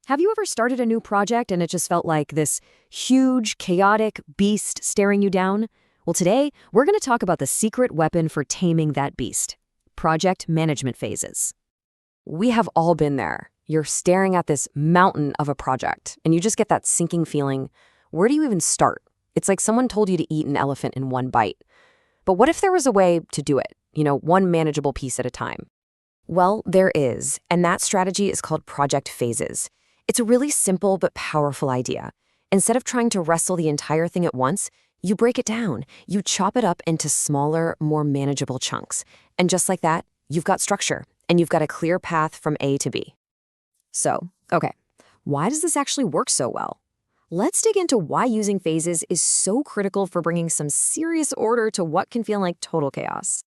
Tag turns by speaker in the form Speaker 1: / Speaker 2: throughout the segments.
Speaker 1: Have you ever started a new project and it just felt like this huge, chaotic beast staring you down? Well, today, we're going to talk about the secret weapon for taming that beast: project management phases. We have all been there. You're staring at this mountain of a project, and you just get that sinking feeling. Where do you even start? It's like someone told you to eat an elephant in one bite. But what if there was a way to do it? One manageable piece at a time. Well, there is, and that strategy is called project phases. It's a really simple but powerful idea. Instead of trying to wrestle the entire thing at once, you break it down. You chop it up into smaller, more manageable chunks. And just like that, you've got structure, and you've got a clear path from A to B. So, okay, why does this actually work so well? Let's dig into why using phases is so critical for bringing some serious order to what can feel like total chaos.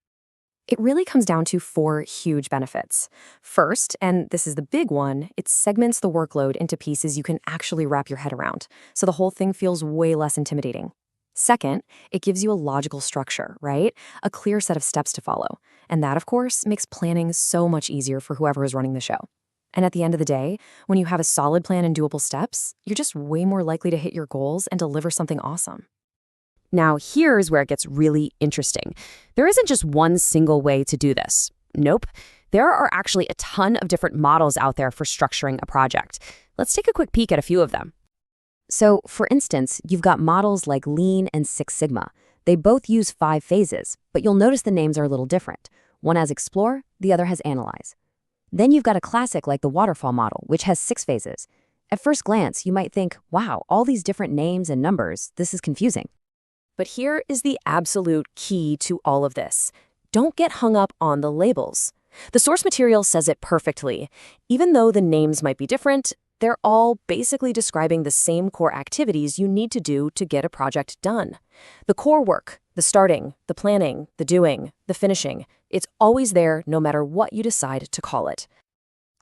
Speaker 1: It really comes down to 4 huge benefits. First, and this is the big one, it segments the workload into pieces you can actually wrap your head around, so the whole thing feels way less intimidating. Second, it gives you a logical structure, right? A clear set of steps to follow. And that, of course, makes planning so much easier for whoever is running the show. And at the end of the day, when you have a solid plan and doable steps, you're just way more likely to hit your goals and deliver something awesome. Now, here's where it gets really interesting. There isn't just one single way to do this. Nope. There are actually a ton of different models out there for structuring a project. Let's take a quick peek at a few of them. So, for instance, you've got models like Lean and Six Sigma. They both use 5 phases, but you'll notice the names are a little different. One has Explore, the other has Analyze. Then you've got a classic like the Waterfall model, which has 6 phases. At first glance, you might think, wow, all these different names and numbers, this is confusing. But here is the absolute key to all of this. Don't get hung up on the labels. The source material says it perfectly. Even though the names might be different, they're all basically describing the same core activities you need to do to get a project done. The core work, the starting, the planning, the doing, the finishing, it's always there no matter what you decide to call it.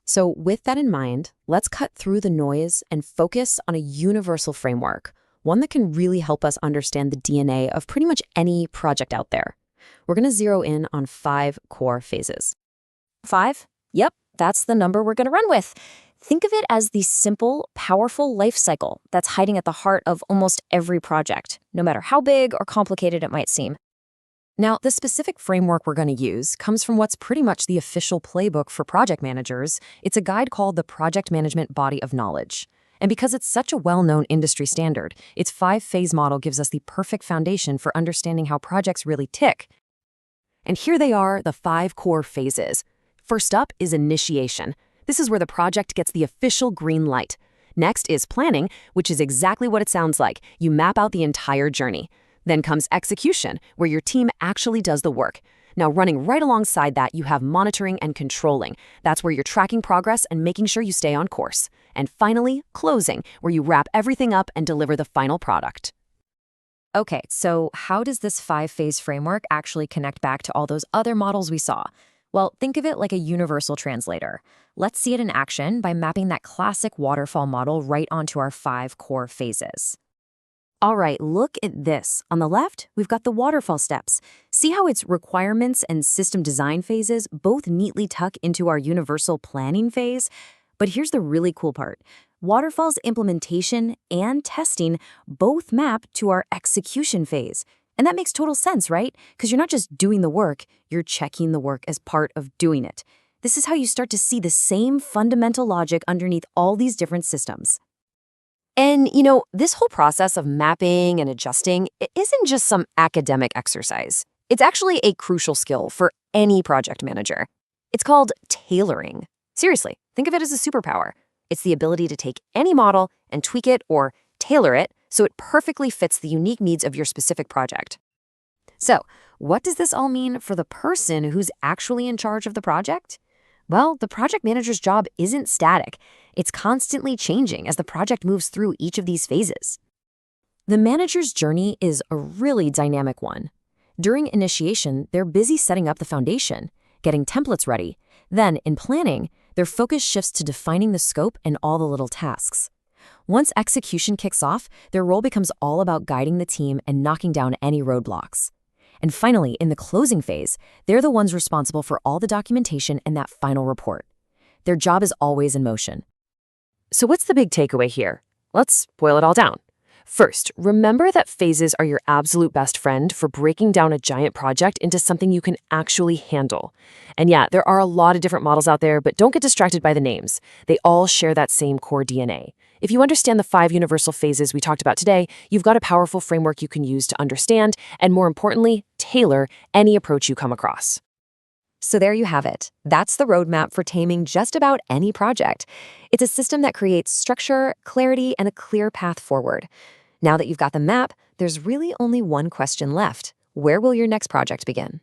Speaker 1: So with that in mind, let's cut through the noise and focus on a universal framework, one that can really help us understand the DNA of pretty much any project out there. We're going to zero in on 5 core phases. 5? Yep, that's the number we're going to run with. Think of it as the simple, powerful life cycle that's hiding at the heart of almost every project, no matter how big or complicated it might seem. Now, the specific framework we're going to use comes from what's pretty much the official playbook for project managers. It's a guide called the Project Management Body of Knowledge. And because it's such a well-known industry standard, its 5-phase model gives us the perfect foundation for understanding how projects really tick. And here they are, the 5 core phases. First up is initiation. This is where the project gets the official green light. Next is planning, which is exactly what it sounds like. You map out the entire journey. Then comes execution, where your team actually does the work. Now, running right alongside that, you have monitoring and controlling. That's where you're tracking progress and making sure you stay on course. And finally, closing, where you wrap everything up and deliver the final product. Okay, so how does this 5-phase framework actually connect back to all those other models we saw? Well, think of it like a universal translator. Let's see it in action by mapping that classic waterfall model right onto our 5 core phases. All right, look at this. On the left, we've got the waterfall steps. See how its requirements and system design phases both neatly tuck into our universal planning phase? But here's the really cool part. Waterfall's implementation and testing both map to our execution phase. And that makes total sense, right? Because you're not just doing the work, you're checking the work as part of doing it. This is how you start to see the same fundamental logic underneath all these different systems. And, this whole process of mapping and adjusting, it isn't just some academic exercise. It's actually a crucial skill for any project manager. It's called tailoring. Seriously, think of it as a superpower. It's the ability to take any model and tweak it or tailor it so it perfectly fits the unique needs of your specific project. So, what does this all mean for the person who's actually in charge of the project? Well, the project manager's job isn't static. It's constantly changing as the project moves through each of these phases. The manager's journey is a really dynamic one. During initiation, they're busy setting up the foundation, getting templates ready. Then, in planning, their focus shifts to defining the scope and all the little tasks. Once execution kicks off, their role becomes all about guiding the team and knocking down any roadblocks. And finally, in the closing phase, they're the ones responsible for all the documentation and that final report. Their job is always in motion.
Speaker 2: So what's the big takeaway here? Let's boil it all down. First, remember that phases are your absolute best friend for breaking down a giant project into something you can actually handle. And yeah, there are a lot of different models out there, but don't get distracted by the names. They all share that same core DNA. If you understand the 5 universal phases we talked about today, you've got a powerful framework you can use to understand and, more importantly, tailor any approach you come across.
Speaker 1: So there you have it. That's the roadmap for taming just about any project. It's a system that creates structure, clarity, and a clear path forward. Now that you've got the map, there's really only one question left. Where will your next project begin?